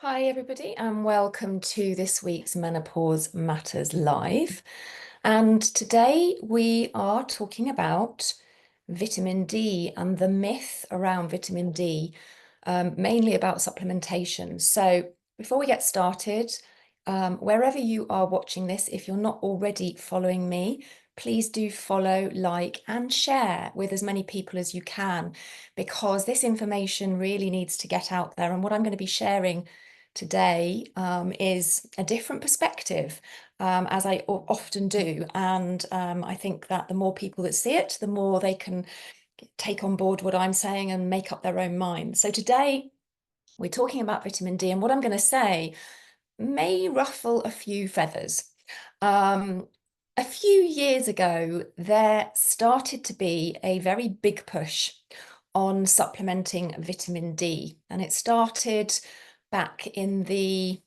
Hi, everybody, and welcome to this week's Menopause Matters Live. And today we are talking about vitamin D and the myth around vitamin D, mainly about supplementation. So before we get started, wherever you are watching this, if you're not already following me, please do follow, like, and share with as many people as you can, because this information really needs to get out there. And what I'm going to be sharing today is a different perspective, as I often do. And I think that the more people that see it, the more they can take on board what I'm saying and make up their own mind. So today we're talking about vitamin D, and what I'm going to say may ruffle a few feathers. A few years ago, there started to be a very big push on supplementing vitamin D, and it started back in the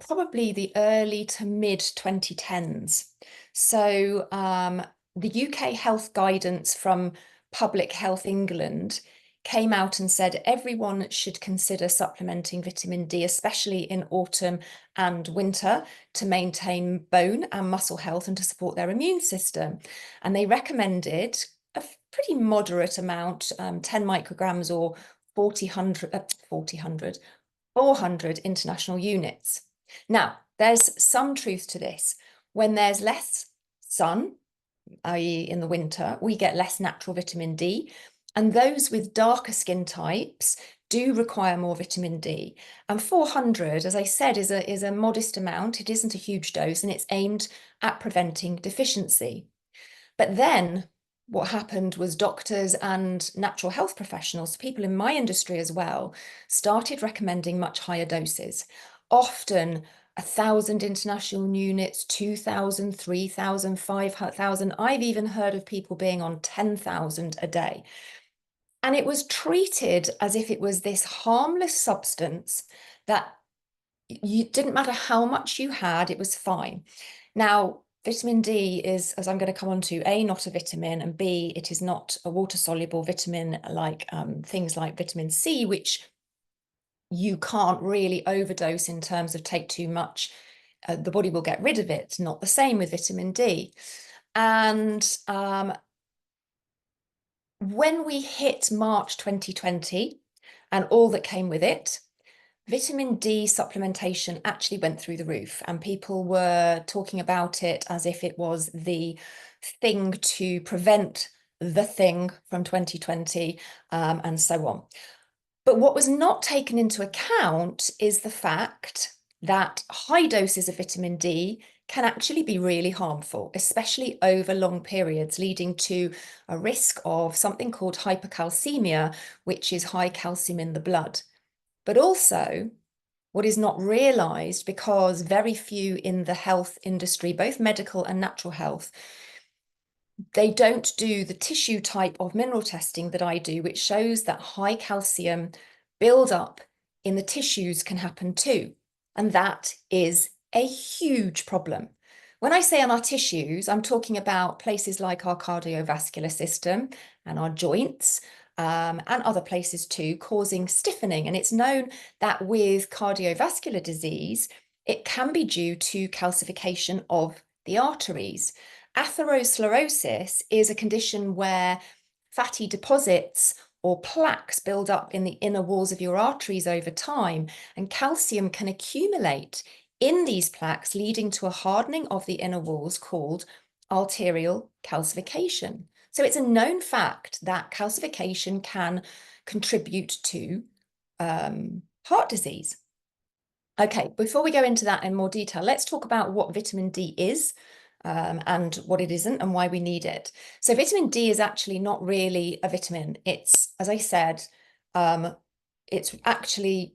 probably the early to mid 2010s. So the UK health guidance from Public Health England came out and said everyone should consider supplementing vitamin D, especially in autumn and winter, to maintain bone and muscle health and to support their immune system. And they recommended a pretty moderate amount, 10 micrograms or 400 international units. Now, there's some truth to this. When there's less sun, i.e. in the winter, we get less natural vitamin D, and those with darker skin types do require more vitamin D. And 400, as I said, is a modest amount. It isn't a huge dose, and it's aimed at preventing deficiency. But then what happened was doctors and natural health professionals, people in my industry as well, started recommending much higher doses, often 1,000 international units, 2,000, 3,000, 5,000. I've even heard of people being on 10,000 a day. And it was treated as if it was this harmless substance that you didn't matter how much you had, it was fine. Now, vitamin D is, as I'm going to come on to, A, not a vitamin, and B, it is not a water-soluble vitamin like things like vitamin C, which you can't really overdose in terms of take too much. The body will get rid of it. Not the same with vitamin D. And when we hit March 2020 and all that came with it, vitamin D supplementation actually went through the roof, and people were talking about it as if it was the thing to prevent the thing from 2020, and so on. But what was not taken into account is the fact that high doses of vitamin D can actually be really harmful, especially over long periods, leading to a risk of something called hypercalcemia, which is high calcium in the blood. But also, what is not realized, because very few in the health industry, both medical and natural health, they don't do the tissue type of mineral testing that I do, which shows that high calcium buildup in the tissues can happen too. And that is a huge problem. When I say on our tissues, I'm talking about places like our cardiovascular system and our joints, and other places too, causing stiffening. And it's known that with cardiovascular disease, it can be due to calcification of the arteries. Atherosclerosis is a condition where fatty deposits or plaques build up in the inner walls of your arteries over time, and calcium can accumulate in these plaques, leading to a hardening of the inner walls called arterial calcification. So it's a known fact that calcification can contribute to heart disease. Okay, before we go into that in more detail, let's talk about what vitamin D is, and what it isn't and why we need it. So vitamin D is actually not really a vitamin. It's, as I said, it's actually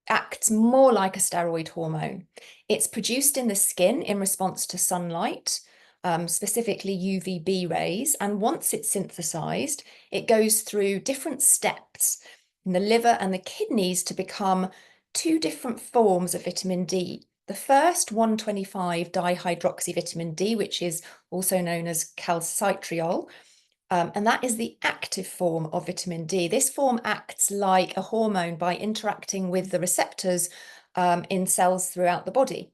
acts more like a steroid hormone. It's produced in the skin in response to sunlight, specifically UVB rays. And once it's synthesized, it goes through different steps in the liver and the kidneys to become two different forms of vitamin D. The first, 125 dihydroxyvitamin D, which is also known as calcitriol, And that is the active form of vitamin D. This form acts like a hormone by interacting with the receptors in cells throughout the body.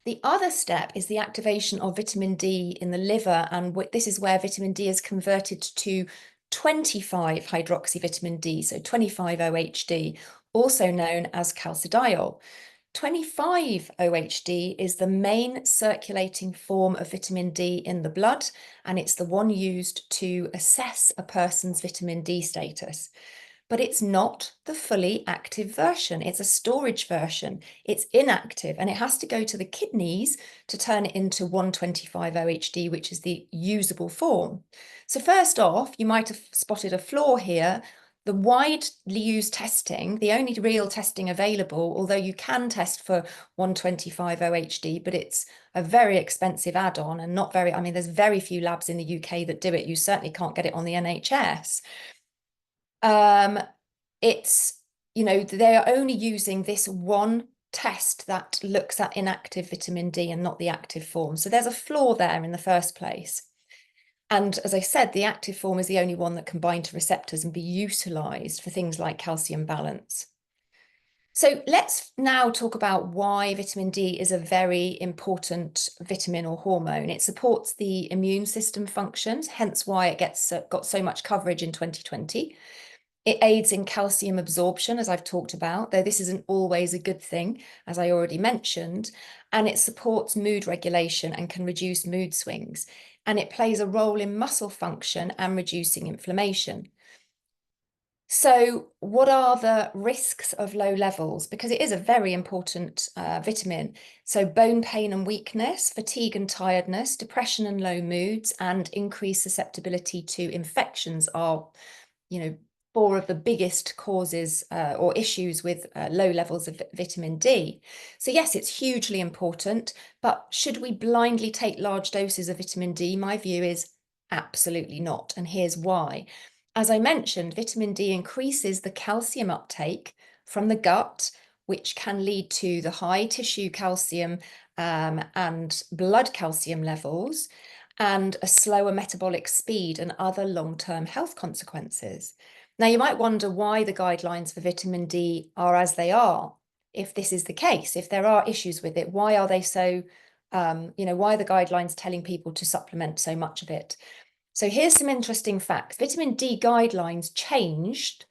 The other step is the activation of vitamin D in the liver, and this is where vitamin D is converted to 25-hydroxyvitamin D, so 25-OHD, also known as calcidiol. 25-OHD is the main circulating form of vitamin D in the blood, and it's the one used to assess a person's vitamin D status. But it's not the fully active version. It's a storage version. It's inactive, and it has to go to the kidneys to turn it into 125-OHD, which is the usable form. So first off, you might have spotted a flaw here. The widely used testing, the only real testing available, although you can test for 125-OHD, but it's a very expensive add-on and not very, I mean, there's very few labs in the UK that do it. You certainly can't get it on the NHS. It's, they are only using this one test that looks at inactive vitamin D and not the active form. So there's a flaw there in the first place. And as I said, the active form is the only one that can bind to receptors and be utilized for things like calcium balance. So let's now talk about why vitamin D is a very important vitamin or hormone. It supports the immune system functions, hence why it got so much coverage in 2020. It aids in calcium absorption, as I've talked about, though this isn't always a good thing, as I already mentioned, and it supports mood regulation and can reduce mood swings, and it plays a role in muscle function and reducing inflammation. So what are the risks of low levels? Because it is a very important vitamin. So bone pain and weakness, fatigue and tiredness, depression and low moods, and increased susceptibility to infections are, four of the biggest causes or issues with low levels of vitamin D. So yes, it's hugely important, but should we blindly take large doses of vitamin D? My view is absolutely not, and here's why. As I mentioned, vitamin D increases the calcium uptake from the gut, which can lead to the high tissue calcium and blood calcium levels, and a slower metabolic speed and other long-term health consequences. Now, you might wonder why the guidelines for vitamin D are as they are. If this is the case, if there are issues with it, why are they so, why are the guidelines telling people to supplement so much of it? So here's some interesting facts. Vitamin D guidelines changed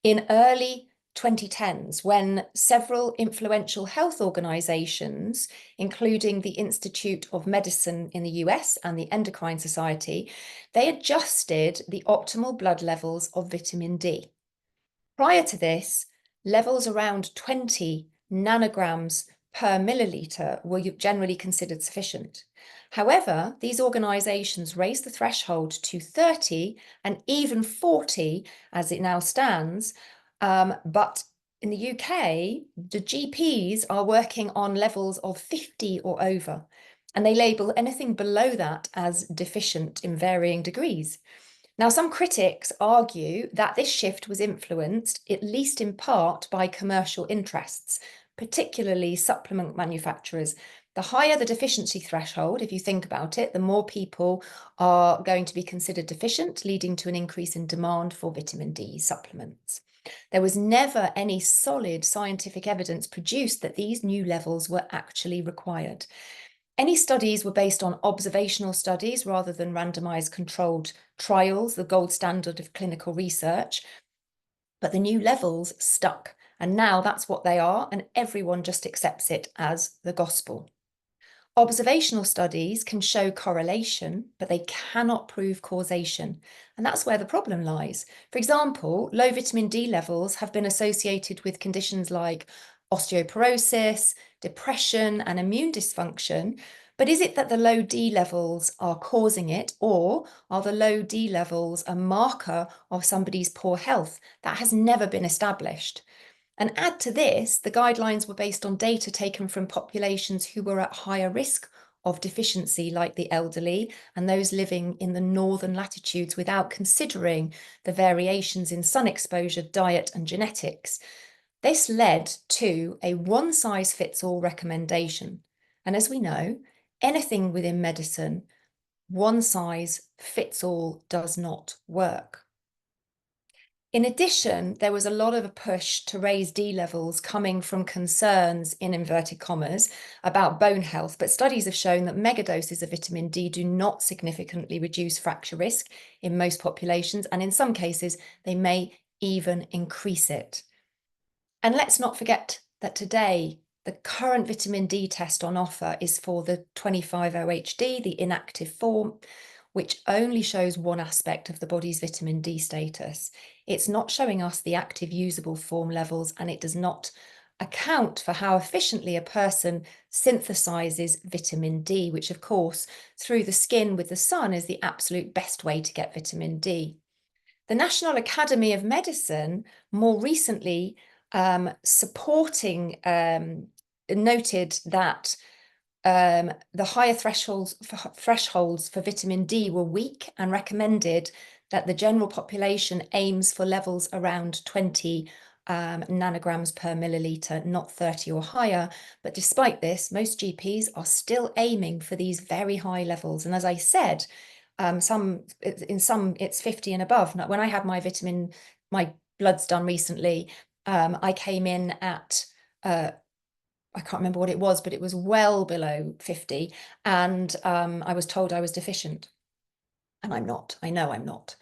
in early 2010s when several influential health organizations, including the Institute of Medicine in the US and the Endocrine Society, they adjusted the optimal blood levels of vitamin D. Prior to this, levels around 20 nanograms per milliliter were generally considered sufficient. However, these organizations raised the threshold to 30 and even 40 as it now stands. But in the UK, the GPs are working on levels of 50 or over, and they label anything below that as deficient in varying degrees. Now, some critics argue that this shift was influenced, at least in part, by commercial interests, particularly supplement manufacturers. The higher the deficiency threshold, if you think about it, the more people are going to be considered deficient, leading to an increase in demand for vitamin D supplements. There was never any solid scientific evidence produced that these new levels were actually required. Any studies were based on observational studies rather than randomized controlled trials, the gold standard of clinical research. But the new levels stuck, and now that's what they are, and everyone just accepts it as the gospel. Observational studies can show correlation, but they cannot prove causation. And that's where the problem lies. For example, low vitamin D levels have been associated with conditions like osteoporosis, depression, and immune dysfunction. But is it that the low D levels are causing it, or are the low D levels a marker of somebody's poor health? That has never been established. And add to this, the guidelines were based on data taken from populations who were at higher risk of deficiency, like the elderly and those living in the northern latitudes, without considering the variations in sun exposure, diet, and genetics. This led to a one-size-fits-all recommendation. And as we know, anything within medicine One size fits all does not work. In addition, there was a lot of a push to raise D levels coming from concerns, in inverted commas, about bone health, but studies have shown that megadoses of vitamin D do not significantly reduce fracture risk in most populations, and in some cases, they may even increase it. And let's not forget that today, the current vitamin D test on offer is for the 25-OHD, the inactive form, which only shows one aspect of the body's vitamin D status. It's not showing us the active usable form levels, and it does not account for how efficiently a person synthesizes vitamin D, which of course, through the skin with the sun is the absolute best way to get vitamin D. The National Academy of Medicine more recently noted that the higher thresholds for vitamin D were weak and recommended that the general population aims for levels around 20 nanograms per milliliter, not 30 or higher. But despite this, most GPs are still aiming for these very high levels. And as I said, in some it's 50 and above. Now, when I had my bloods done recently, I came in at I can't remember what it was, but it was well below 50, and I was told I was deficient, and I'm not. I know I'm not.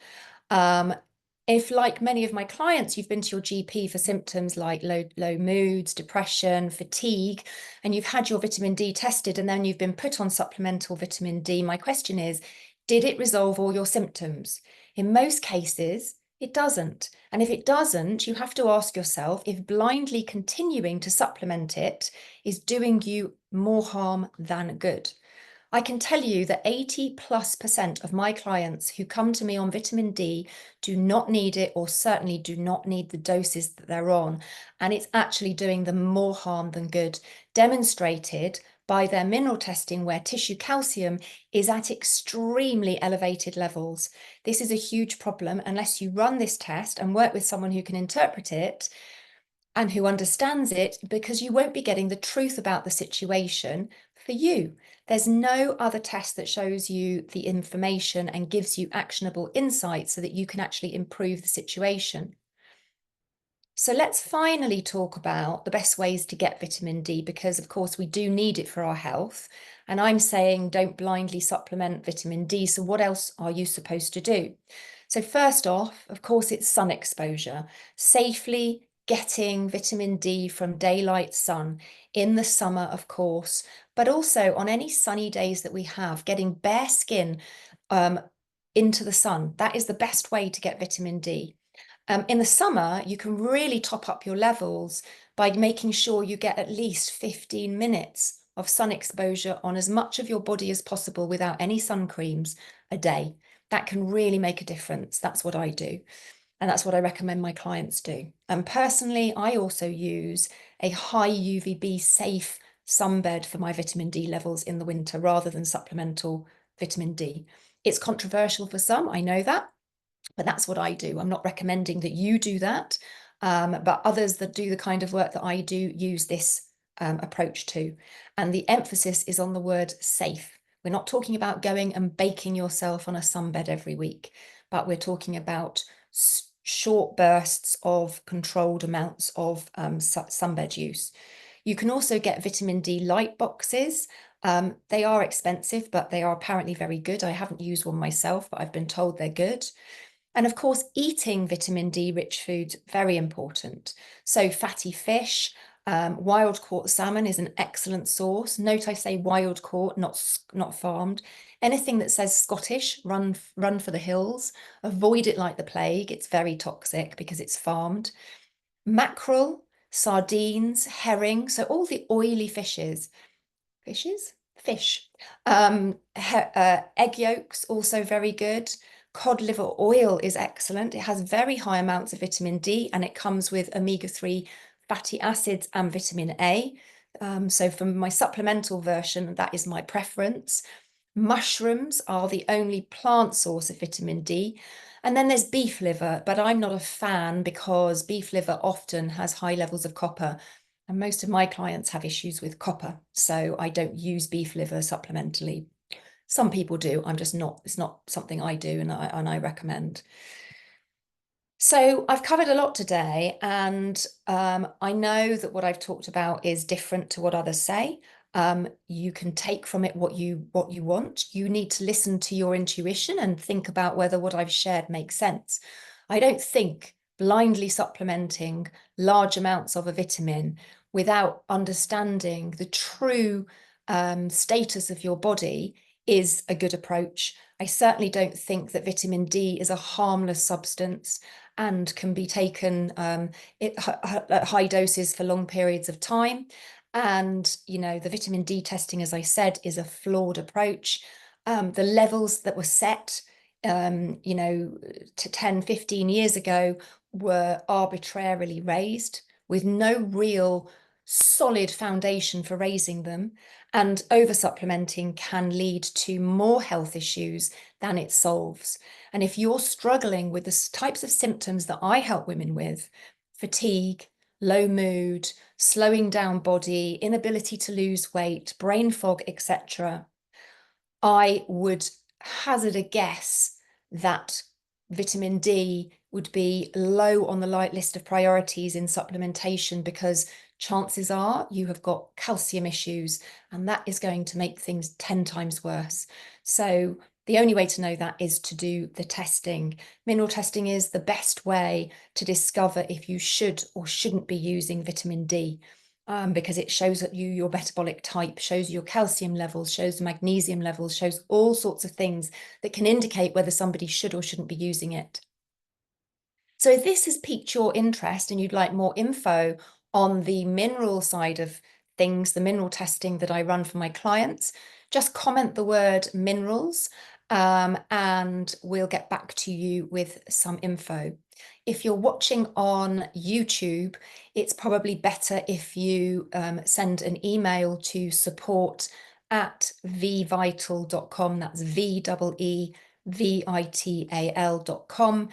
If, like many of my clients, you've been to your GP for symptoms like low moods, depression, fatigue, and you've had your vitamin D tested, and then you've been put on supplemental vitamin D, my question is, did it resolve all your symptoms? In most cases, it doesn't. And if it doesn't, you have to ask yourself if blindly continuing to supplement it is doing you more harm than good. I can tell you that 80+% of my clients who come to me on vitamin D do not need it, or certainly do not need the doses that they're on. And it's actually doing them more harm than good, demonstrated by their mineral testing, where tissue calcium is at extremely elevated levels. This is a huge problem unless you run this test and work with someone who can interpret it and who understands it, because you won't be getting the truth about the situation for you. There's no other test that shows you the information and gives you actionable insights so that you can actually improve the situation. So let's finally talk about the best ways to get vitamin D, because of course we do need it for our health. And I'm saying don't blindly supplement vitamin D. So what else are you supposed to do? So first off, of course, it's sun exposure. Safely getting vitamin D from daylight sun in the summer, of course, but also on any sunny days that we have, getting bare skin into the sun. That is the best way to get vitamin D. In the summer, you can really top up your levels by making sure you get at least 15 minutes of sun exposure on as much of your body as possible without any sun creams a day. That can really make a difference. That's what I do. And that's what I recommend my clients do. And personally, I also use a high UVB safe sunbed for my vitamin D levels in the winter rather than supplemental vitamin D. It's controversial for some, I know that, but that's what I do. I'm not recommending that you do that, but others that do the kind of work that I do use this approach too. And the emphasis is on the word safe. We're not talking about going and baking yourself on a sunbed every week, but we're talking about short bursts of controlled amounts of sunbed use. You can also get vitamin D light boxes. They are expensive, but they are apparently very good. I haven't used one myself, but I've been told they're good. And of course, eating vitamin D rich foods, very important. So fatty fish, wild caught salmon is an excellent source. Note I say wild caught, not farmed. Anything that says Scottish, run for the hills. Avoid it like the plague. It's very toxic because it's farmed. Mackerel, sardines, herring, so all the oily fishes. Fish. Egg yolks, also very good. Cod liver oil is excellent. It has very high amounts of vitamin D, and it comes with omega-3 fatty acids and vitamin A. So for my supplemental version, that is my preference. Mushrooms are the only plant source of vitamin D. And then there's beef liver, but I'm not a fan because beef liver often has high levels of copper. And most of my clients have issues with copper, so I don't use beef liver supplementally. Some people do. I'm just not, it's not something I do and I recommend. So I've covered a lot today, and I know that what I've talked about is different to what others say. You can take from it what you want. You need to listen to your intuition and think about whether what I've shared makes sense. I don't think blindly supplementing large amounts of a vitamin without understanding the true status of your body is a good approach. I certainly don't think that vitamin D is a harmless substance and can be taken at high doses for long periods of time. And, you know, the vitamin D testing, as I said, is a flawed approach. The levels that were set, you know, to 10, 15 years ago were arbitrarily raised with no real solid foundation for raising them. And over supplementing can lead to more health issues than it solves. And if you're struggling with the types of symptoms that I help women with, fatigue, low mood, slowing down body, inability to lose weight, brain fog, etc., I would hazard a guess that vitamin D would be low on the list of priorities in supplementation, because chances are you have got calcium issues, and that is going to make things 10 times worse. So the only way to know that is to do the testing. Mineral testing is the best way to discover if you should or shouldn't be using vitamin D. Because it shows that your metabolic type, shows your calcium levels, shows the magnesium levels, shows all sorts of things that can indicate whether somebody should or shouldn't be using it. So if this has piqued your interest and you'd like more info on the mineral side of things, the mineral testing that I run for my clients, just comment the word minerals, and we'll get back to you with some info. If you're watching on YouTube, it's probably better if you send an email to support@vvital.com. That's VEEVITAL.com,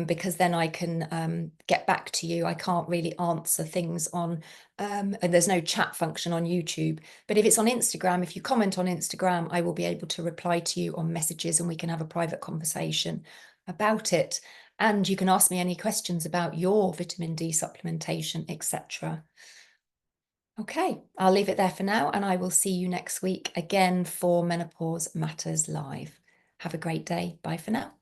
because then I can get back to you. I can't really answer things on, and there's no chat function on YouTube. But if it's on Instagram, if you comment on Instagram, I will be able to reply to you on messages and we can have a private conversation about it. And you can ask me any questions about your vitamin D supplementation, etc. Okay, I'll leave it there for now, and I will see you next week again for Menopause Matters Live. Have a great day. Bye for now.